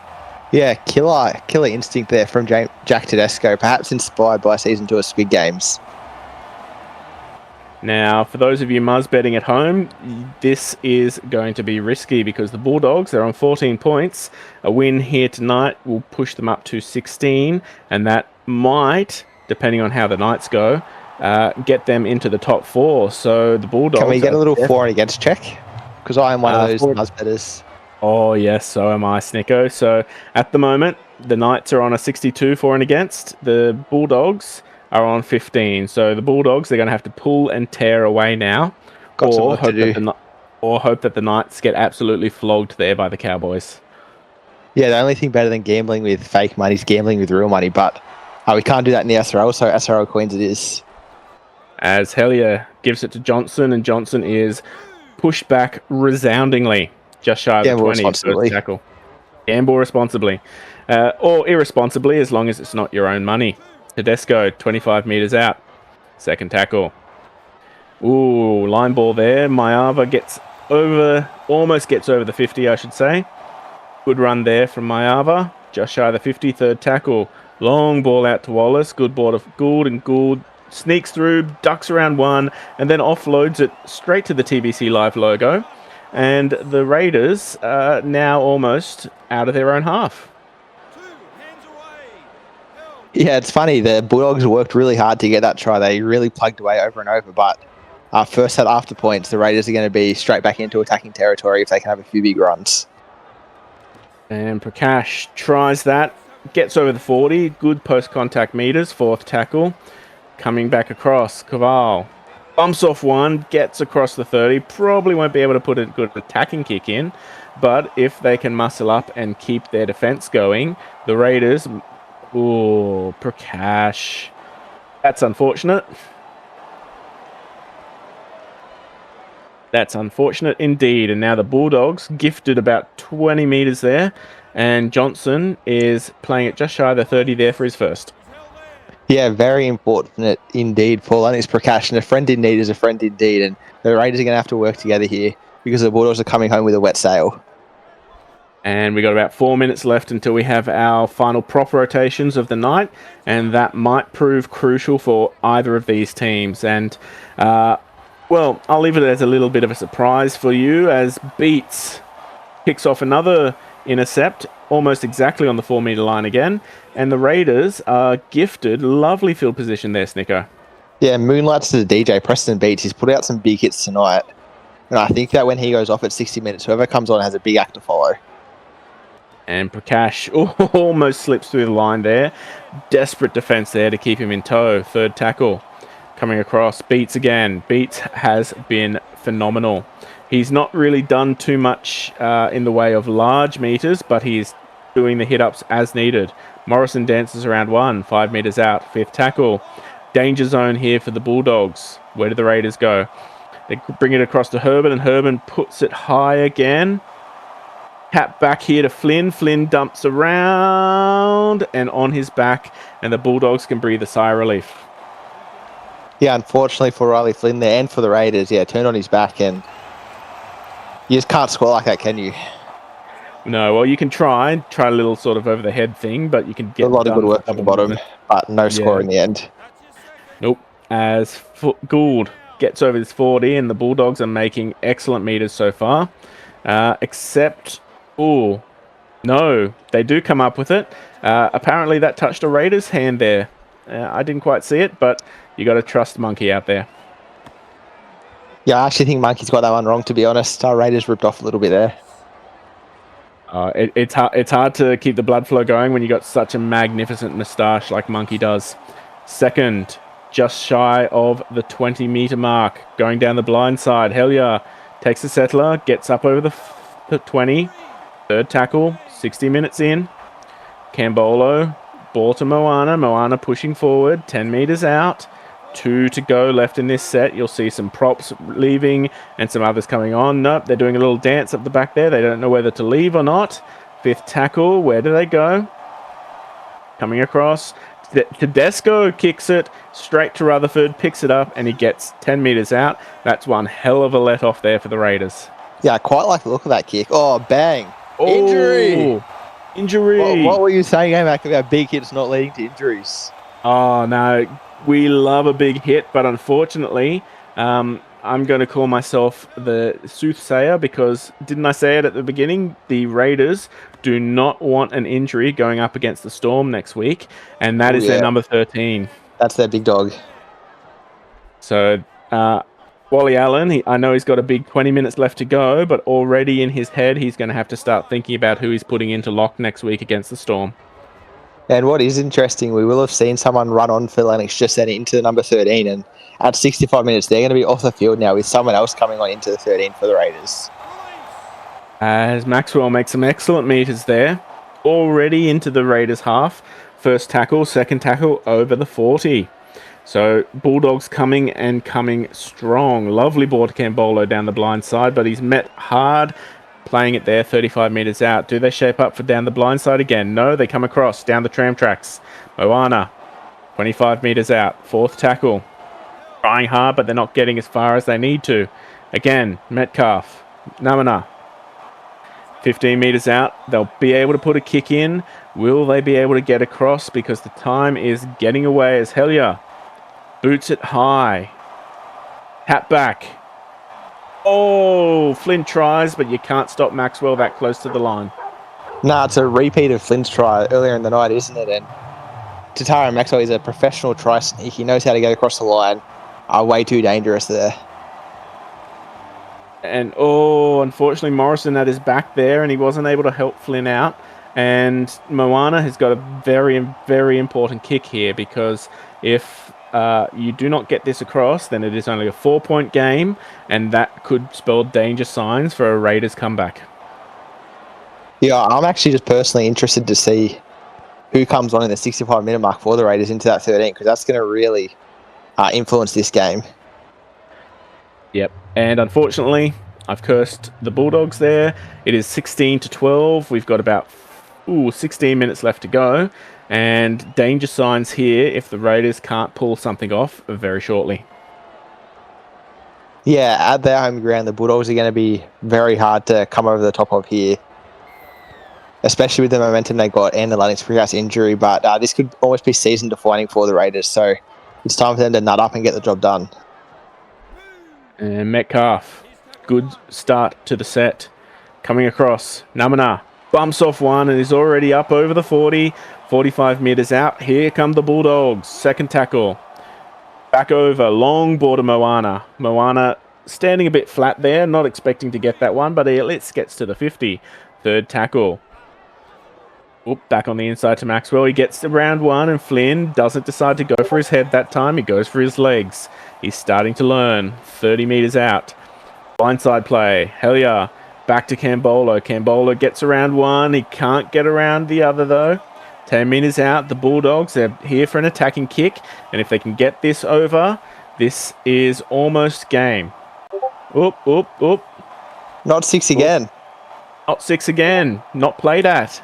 Yeah, killer instinct there from Jack Tedesco, perhaps inspired by Season 2 of Squid Games. Now, for those of you Muzz betting at home, this is going to be risky because the Bulldogs, they're on 14 points. A win here tonight will push them up to 16, and that might, depending on how the Knights go, get them into the top 4. So the Bulldogs... Can we get a little for and against check? Because I am one of those Muzz betters. Oh, yes, so am I, Snicko. So at the moment, the Knights are on a 62 for and against. The Bulldogs are on 15. So the Bulldogs, they're going to have to pull and tear away now. Or hope that the Knights get absolutely flogged there by the Cowboys. Yeah, the only thing better than gambling with fake money is gambling with real money, but we can't do that in the SRL, so SRL Queens it is. As Hellier gives it to Johnson, and Johnson is pushed back resoundingly, just shy of the 20 first tackle. Gamble responsibly. Or irresponsibly, as long as it's not your own money. Tedesco, 25 metres out. Second tackle. Ooh, line ball there. Mayava almost gets over the 50, I should say. Good run there from Mayava. Just shy of the 50, third tackle. Long ball out to Wallace. Good ball to Gould, and Gould sneaks through, ducks around one, and then offloads it straight to the TBC Live logo. And the Raiders are now almost out of their own half. Yeah, it's funny. The Bulldogs worked really hard to get that try. They really plugged away over and over. But first set after points, the Raiders are going to be straight back into attacking territory if they can have a few big runs. And Prakash tries that. Gets over the 40. Good post-contact meters. Fourth tackle. Coming back across. Kaval Bumps off one, gets across the 30. Probably won't be able to put a good attacking kick in. But if they can muscle up and keep their defense going, the Raiders... Ooh, Prakash. That's unfortunate. That's unfortunate indeed. And now the Bulldogs gifted about 20 metres there. And Johnson is playing it just shy of the 30 there for his first. Yeah, very important indeed, Paul. And it's Prakash, and a friend in need is a friend indeed. And the Raiders are going to have to work together here because the Bulldogs are coming home with a wet sail. And we got about 4 minutes left until we have our final prop rotations of the night. And that might prove crucial for either of these teams. And, well, I'll leave it as a little bit of a surprise for you as Beats kicks off another intercept almost exactly on the 4 metre line again. And the Raiders are gifted lovely field position there, Snicko. Yeah, moonlights to the DJ, Preston Beats. He's put out some big hits tonight. And I think that when he goes off at 60 minutes, whoever comes on has a big act to follow. And Prakash almost slips through the line there. Desperate defence there to keep him in tow. Third tackle coming across. Beats again. Beats has been phenomenal. He's not really done too much in the way of large meters, but he's doing the hit-ups as needed. Morrison dances around 5 metres out. Fifth tackle. Danger zone here for the Bulldogs. Where do the Raiders go? They bring it across to Herbert, and Herbert puts it high again. Tap back here to Flynn. Flynn dumps around and on his back, and the Bulldogs can breathe a sigh of relief. Yeah, unfortunately for Riley Flynn there and for the Raiders, turned on his back, and you just can't score like that, can you? No, well, you can try a little sort of over the head thing, but you can get a lot of good work from the bottom, but no score in the end. Nope. As Gould gets over this 40, and the Bulldogs are making excellent meters so far, except... Oh, no, they do come up with it. Apparently that touched a Raiders hand there. I didn't quite see it, but you got to trust Monkey out there. Yeah, I actually think Monkey's got that one wrong, to be honest. Our Raiders ripped off a little bit there. It's hard to keep the blood flow going when you got such a magnificent moustache like Monkey does. Second, just shy of the 20 metre mark, going down the blind side. Hellier takes the settler, gets up over the 20. Third tackle, 60 minutes in. Cambolo, ball to Moana. Moana pushing forward, 10 metres out. 2 to go left in this set. You'll see some props leaving and some others coming on. Nope, they're doing a little dance up the back there. They don't know whether to leave or not. Fifth tackle, where do they go? Coming across. Tedesco kicks it straight to Rutherford, picks it up, and he gets 10 metres out. That's one hell of a let off there for the Raiders. Yeah, I quite like the look of that kick. Oh, bang. Oh, injury. What were you saying about big hits not leading to injuries? Oh, no. We love a big hit, but unfortunately, I'm going to call myself the soothsayer because, didn't I say it at the beginning? The Raiders do not want an injury going up against the Storm next week, and that is their number 13. That's their big dog. So, Wally Allen, I know he's got a big 20 minutes left to go, but already in his head, he's going to have to start thinking about who he's putting into lock next week against the Storm. And what is interesting, we will have seen someone run on for Lennox just then into the number 13, and at 65 minutes, they're going to be off the field now with someone else coming on into the 13 for the Raiders. As Maxwell makes some excellent meters there, already into the Raiders half. First tackle, second tackle over the 40. So Bulldogs coming strong. Lovely ball to Cambolo down the blind side, but he's met hard. Playing it there, 35 metres out. Do they shape up for down the blind side again? No, they come across down the tram tracks. Moana, 25 metres out. Fourth tackle. Trying hard, but they're not getting as far as they need to. Again, Metcalf, Namana. 15 metres out. They'll be able to put a kick in. Will they be able to get across? Because the time is getting away as Hellier boots it high. Tap back. Oh, Flynn tries, but you can't stop Maxwell that close to the line. Nah, it's a repeat of Flynn's try earlier in the night, isn't it? And Tatara Maxwell is a professional try sneak. He knows how to get across the line. Way too dangerous there. And, unfortunately, Morrison had his back there, and he wasn't able to help Flynn out. And Moana has got a very, very important kick here, because if you do not get this across, then it is only a 4-point game, and that could spell danger signs for a Raiders comeback. Yeah, I'm actually just personally interested to see who comes on in the 65-minute mark for the Raiders into that 13, because that's going to really influence this game. Yep, and unfortunately, I've cursed the Bulldogs there. It is 16-12. We've got about 16 minutes left to go, and danger signs here if the Raiders can't pull something off very shortly. Yeah, at their home ground, the Bulldogs are going to be very hard to come over the top of here, especially with the momentum they got and the Lennox Freehouse injury. But this could almost be season defining for the Raiders, so it's time for them to nut up and get the job done. And Metcalf, good start to the set. Coming across, Namana bumps off one and is already up over the 40, 45 metres out. Here come the Bulldogs, second tackle. Back over, long ball to Moana. Moana standing a bit flat there, not expecting to get that one, but it gets to the 50. Third tackle. Back on the inside to Maxwell. He gets to round one, and Flynn doesn't decide to go for his head that time. He goes for his legs. He's starting to learn. 30 metres out. Blindside play. Hellier. Back to Cambolo. Cambolo gets around one. He can't get around the other, though. 10 metres out. The Bulldogs, they're here for an attacking kick. And if they can get this over, this is almost game. Not 6 again. Not 6 again. Not played at.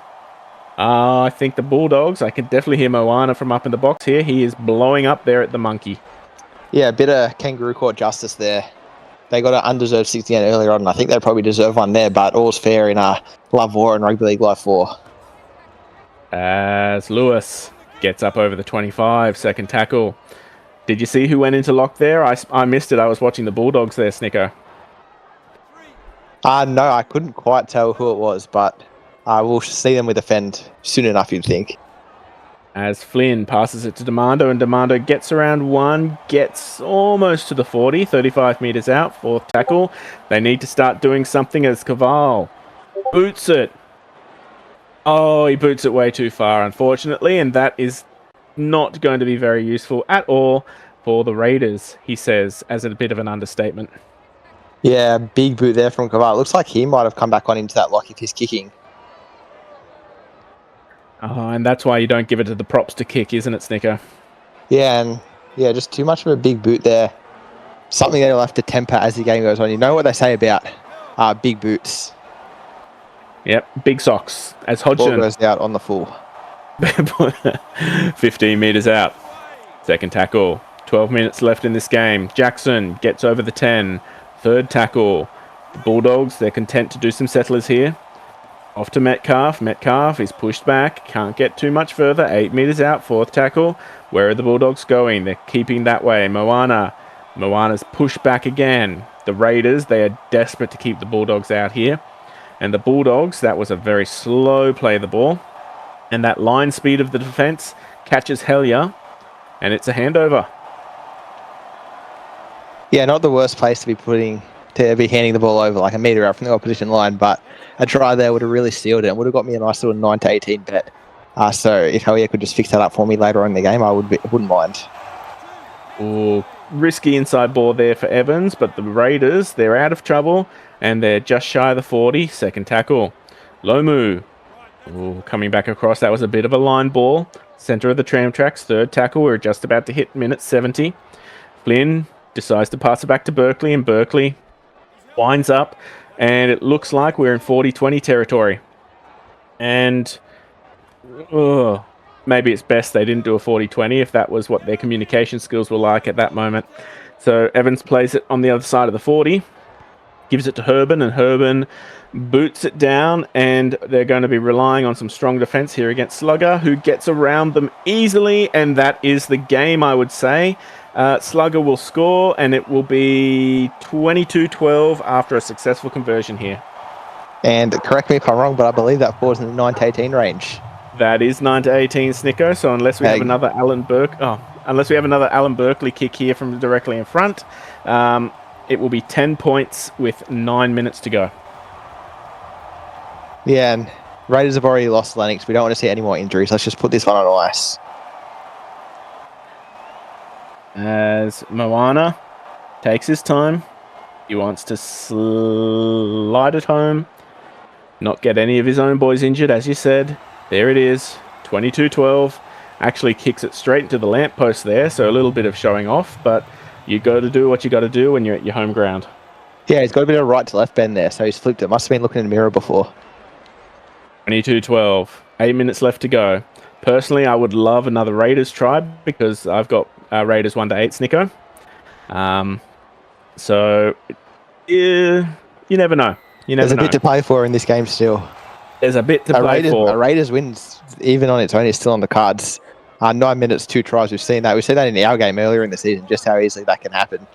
I think the Bulldogs, I can definitely hear Moana from up in the box here. He is blowing up there at the monkey. Yeah, a bit of kangaroo court justice there. They got an undeserved 6 again earlier on, and I think they probably deserve one there, but all's fair in Love War and Rugby League Live 4. As Lewis gets up over the 25, second tackle. Did you see who went into lock there? I missed it. I was watching the Bulldogs there, Snicker. No, I couldn't quite tell who it was, but we'll see them with defend soon enough, you'd think. As Flynn passes it to Demando, and Demando gets around one, gets almost to the 40, 35 metres out, fourth tackle. They need to start doing something as Caval boots it. Oh, he boots it way too far, unfortunately, and that is not going to be very useful at all for the Raiders, he says, as a bit of an understatement. Yeah, big boot there from Caval. Looks like he might have come back on into that lock if he's kicking. And that's why you don't give it to the props to kick, isn't it, Snicker? Yeah, and just too much of a big boot there. Something that he'll have to temper as the game goes on. You know what they say about big boots. Yep, big socks. As Ball Hodgson goes out on the full. 15 metres out. Second tackle. 12 minutes left in this game. Jackson gets over the 10. Third tackle. The Bulldogs, they're content to do some settlers here. Off to Metcalf. Metcalf is pushed back. Can't get too much further. 8 metres out. Fourth tackle. Where are the Bulldogs going? They're keeping that way. Moana's pushed back again. The Raiders, they are desperate to keep the Bulldogs out here. And the Bulldogs, that was a very slow play of the ball. And that line speed of the defence catches Hellier. And it's a handover. Yeah, not the worst place to be handing the ball over like a metre out from the opposition line, but a try there would have really sealed it and would have got me a nice little 9-18 bet. So if Hellier could just fix that up for me later on in the game, I wouldn't mind. Ooh, risky inside ball there for Evans, but the Raiders, they're out of trouble and they're just shy of the 40. Second tackle. Lomu. Ooh, coming back across. That was a bit of a line ball. Centre of the tram tracks. Third tackle. We're just about to hit minute 70. Flynn decides to pass it back to Berkeley, and Berkeley winds up, and it looks like we're in 40-20 territory. And maybe it's best they didn't do a 40-20 if that was what their communication skills were like at that moment. So Evans plays it on the other side of the 40, gives it to Herban, and Herban boots it down, and they're going to be relying on some strong defense here against Slugger, who gets around them easily, and that is the game, I would say. Slugger will score, and it will be 22-12 after a successful conversion here. And correct me if I'm wrong, but I believe that falls in the 9-18 range. That is 9-18, Snicker. So unless we have another Alan Berkeley kick here from directly in front, it will be 10 points with 9 minutes to go. Yeah, and Raiders have already lost Lennox. We don't want to see any more injuries. Let's just put this one on ice. as Moana takes his time. He wants to slide it home, not get any of his own boys injured, as you said. There it is, 22-12. Actually kicks it straight into the lamppost there, so a little bit of showing off, but you got to do what you got to do when you're at your home ground. Yeah, he's got a bit of right to left bend there, so he's flipped it. Must have been looking in the mirror before. 22-12, 8 minutes left to go. Personally, I would love another Raiders try because I've got Raiders 1-8 Snicko. So, you never know. There's a bit to play for in this game still. There's a bit to play for. A Raiders wins, even on its own, is still on the cards. 9 minutes, 2 tries. We've seen that. We've seen that in our game earlier in the season, just how easily that can happen.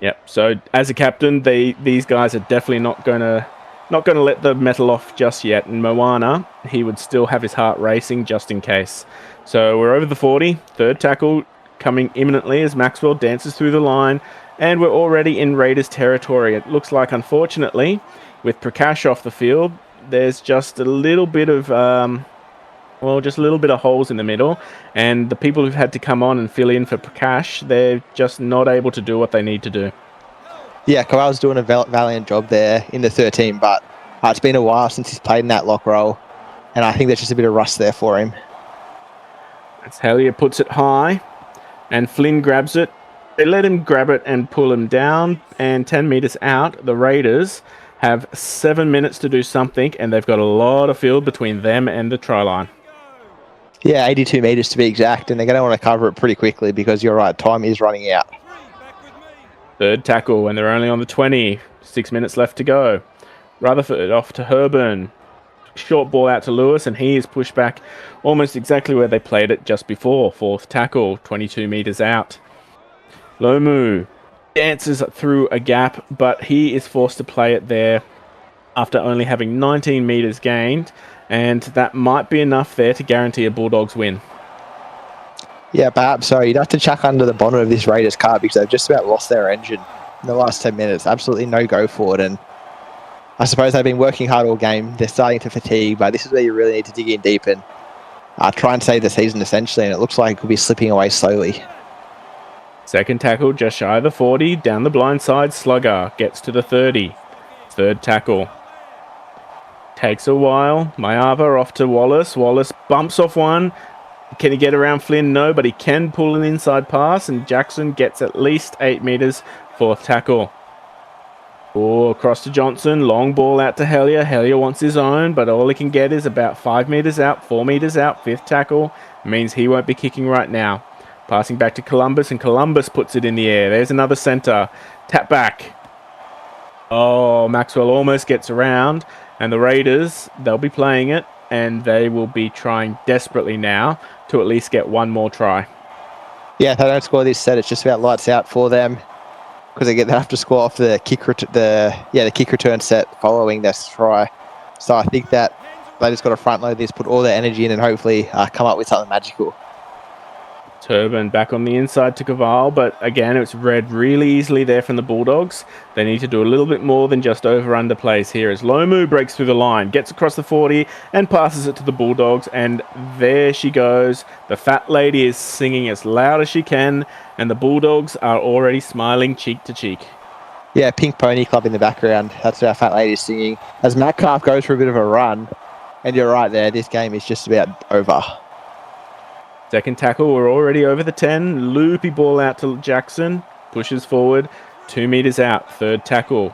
Yep. So as a captain, these guys are definitely not going to let the metal off just yet. And Moana, he would still have his heart racing just in case. So we're over the 40. Third tackle coming imminently as Maxwell dances through the line. And we're already in Raiders territory. It looks like, unfortunately, with Prakash off the field, there's just a little bit of, just a little bit of holes in the middle. And the people who've had to come on and fill in for Prakash, they're just not able to do what they need to do. Yeah, Kowal's doing a valiant job there in the 13, but it's been a while since he's played in that lock role. And I think there's just a bit of rust there for him. As Hellier puts it high, and Flynn grabs it. They let him grab it and pull him down, and 10 metres out, the Raiders have 7 minutes to do something, and they've got a lot of field between them and the try line. Yeah, 82 metres to be exact, and they're going to want to cover it pretty quickly because you're right, time is running out. Third tackle, and they're only on the 20. 6 minutes left to go. Rutherford off to Herburn. Short ball out to Lewis, and he is pushed back almost exactly where they played it just before. Fourth tackle, 22 metres out. Lomu dances through a gap, but he is forced to play it there after only having 19 metres gained, and that might be enough there to guarantee a Bulldogs win. Yeah, perhaps so. You'd have to chuck under the bonnet of this Raiders car because they've just about lost their engine in the last 10 minutes. Absolutely no go forward, and I suppose they've been working hard all game. They're starting to fatigue, but this is where you really need to dig in deep and try and save the season, essentially, and it looks like it could be slipping away slowly. Second tackle, just shy of the 40, down the blind side, Slugger gets to the 30. Third tackle. Takes a while. Mayava off to Wallace. Wallace bumps off one. Can he get around Flynn? No, but he can pull an inside pass, and Jackson gets at least 8 metres. Fourth tackle. Across to Johnson. Long ball out to Hellier. Hellier wants his own, but all he can get is about 5 metres out, 4 metres out. Fifth tackle means he won't be kicking right now. Passing back to Columbus, and Columbus puts it in the air. There's another centre. Tap back. Oh, Maxwell almost gets around, and the Raiders, they'll be playing it, and they will be trying desperately now to at least get one more try. Yeah, if they don't score this set, it's just about lights out for them because they have to score off the kick return set following this try. So I think that they just got to front load this, put all their energy in, and hopefully come up with something magical. Turban back on the inside to Caval, but again, it's read really easily there from the Bulldogs. They need to do a little bit more than just over-under plays here as Lomu breaks through the line, gets across the 40 and passes it to the Bulldogs, and there she goes. The fat lady is singing as loud as she can, and the Bulldogs are already smiling cheek to cheek. Yeah, Pink Pony Club in the background. That's our fat lady singing. As Metcalf goes for a bit of a run, and you're right there, this game is just about over. Second tackle, we're already over the 10. Loopy ball out to Jackson. Pushes forward. 2 metres out. Third tackle.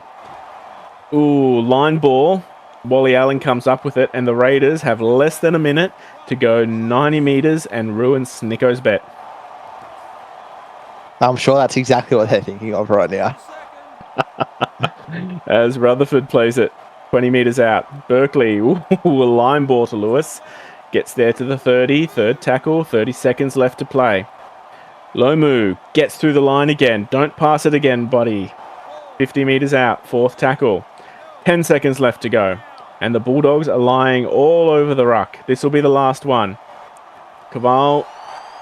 Line ball. Wally Allen comes up with it, and the Raiders have less than a minute to go 90 metres and ruin Snicko's bet. I'm sure that's exactly what they're thinking of right now. As Rutherford plays it. 20 metres out. Berkeley. A line ball to Lewis. Gets there to the 30, third tackle, 30 seconds left to play. Lomu gets through the line again. Don't pass it again, buddy. 50 metres out, fourth tackle. 10 seconds left to go. And the Bulldogs are lying all over the ruck. This will be the last one. Caval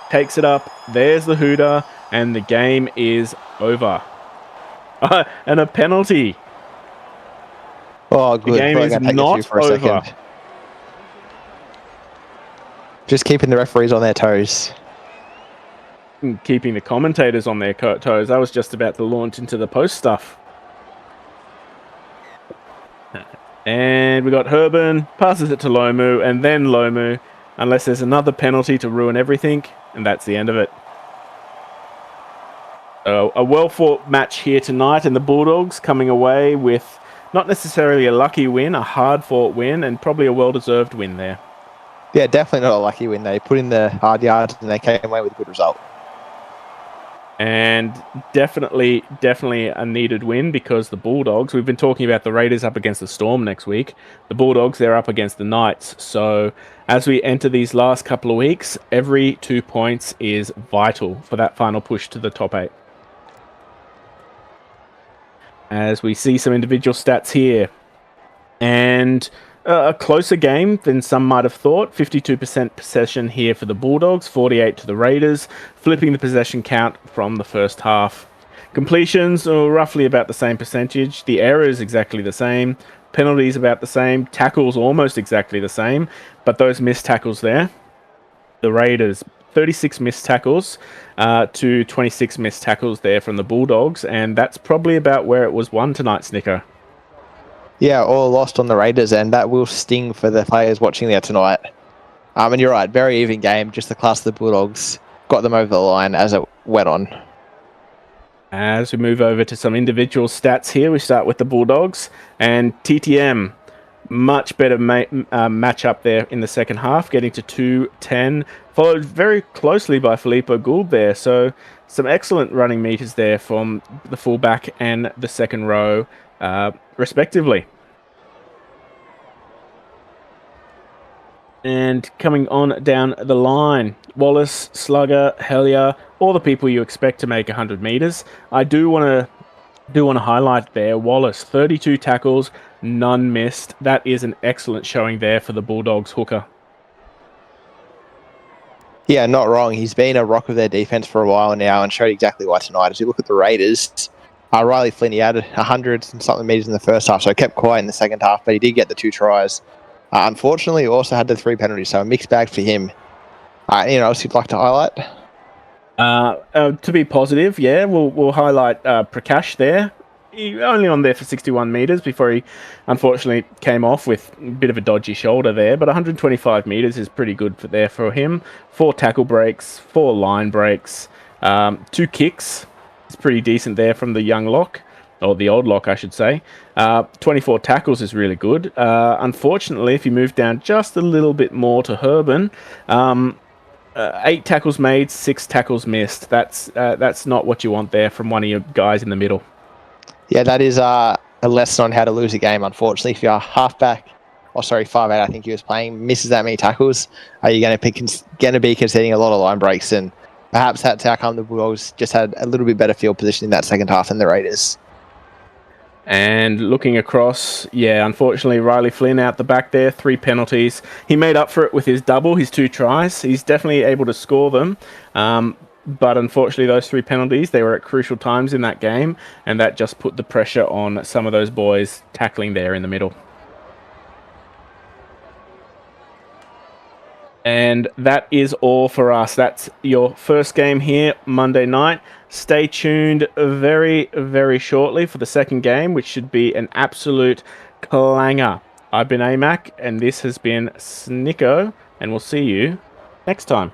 takes it up. There's the hooter, and the game is over. And a penalty. Oh, good. The game is not over. Just keeping the referees on their toes. keeping the commentators on their toes. I was just about to launch into the post stuff. And we got Herban, passes it to Lomu, and then Lomu, unless there's another penalty to ruin everything, and that's the end of it. A well-fought match here tonight, and the Bulldogs coming away with not necessarily a lucky win, a hard-fought win, and probably a well-deserved win there. Yeah, definitely not a lucky win. They put in the hard yards and they came away with a good result. And definitely a needed win, because the Bulldogs, we've been talking about the Raiders up against the Storm next week. The Bulldogs, they're up against the Knights. So as we enter these last couple of weeks, every 2 points is vital for that final push to the top 8. As we see some individual stats here. And a closer game than some might have thought. 52% possession here for the Bulldogs, 48 to the Raiders, flipping the possession count from the first half. Completions are roughly about the same percentage. The errors exactly the same. Penalties about the same. Tackles almost exactly the same. But those missed tackles there, the Raiders, 36 missed tackles to 26 missed tackles there from the Bulldogs. And that's probably about where it was won tonight, Snicker. Yeah, all lost on the Raiders, and that will sting for the players watching there tonight. And you're right, very even game. Just the class of the Bulldogs got them over the line as it went on. As we move over to some individual stats here, we start with the Bulldogs and TTM. Much better match up there in the second half, getting to 2-10, followed very closely by Filippo Gould there. So some excellent running meters there from the fullback and the second row, respectively. And coming on down the line, Wallace, Slugger, Hellier, all the people you expect to make 100 meters. I do want to highlight there Wallace, 32 tackles, none missed. That is an excellent showing there for the Bulldogs hooker. Yeah, not wrong. He's been a rock of their defense for a while now and showed exactly why tonight. As you look at the Raiders, Riley Flynn, he had 100 and something meters in the first half, so he kept quiet in the second half, but he did get the 2 tries. Unfortunately, he also had the 3 penalties, so a mixed bag for him. Else you'd like to highlight? To be positive, yeah, we'll highlight Prakash there. He only on there for 61 meters before he unfortunately came off with a bit of a dodgy shoulder there, but 125 meters is pretty good for him. 4 tackle breaks, 4 line breaks, 2 kicks. It's pretty decent there from the young lock, or the old lock, I should say. 24 tackles is really good. Unfortunately, if you move down just a little bit more to Herban, 8 tackles made, 6 tackles missed. That's not what you want there from one of your guys in the middle. Yeah, that is a lesson on how to lose a game, unfortunately. If you're halfback, 5'8", I think he was playing, misses that many tackles, you're going to be conceding a lot of line breaks, and perhaps that's how come the Bulldogs just had a little bit better field position in that second half than the Raiders. And looking across, yeah, unfortunately, Riley Flynn out the back there, 3 penalties. He made up for it with his double, his 2 tries. He's definitely able to score them. But unfortunately, those 3 penalties, they were at crucial times in that game, and that just put the pressure on some of those boys tackling there in the middle. And that is all for us. That's your first game here Monday night. Stay tuned very, very shortly for the second game, which should be an absolute clanger. I've been AMAC, and this has been Snicko, and we'll see you next time.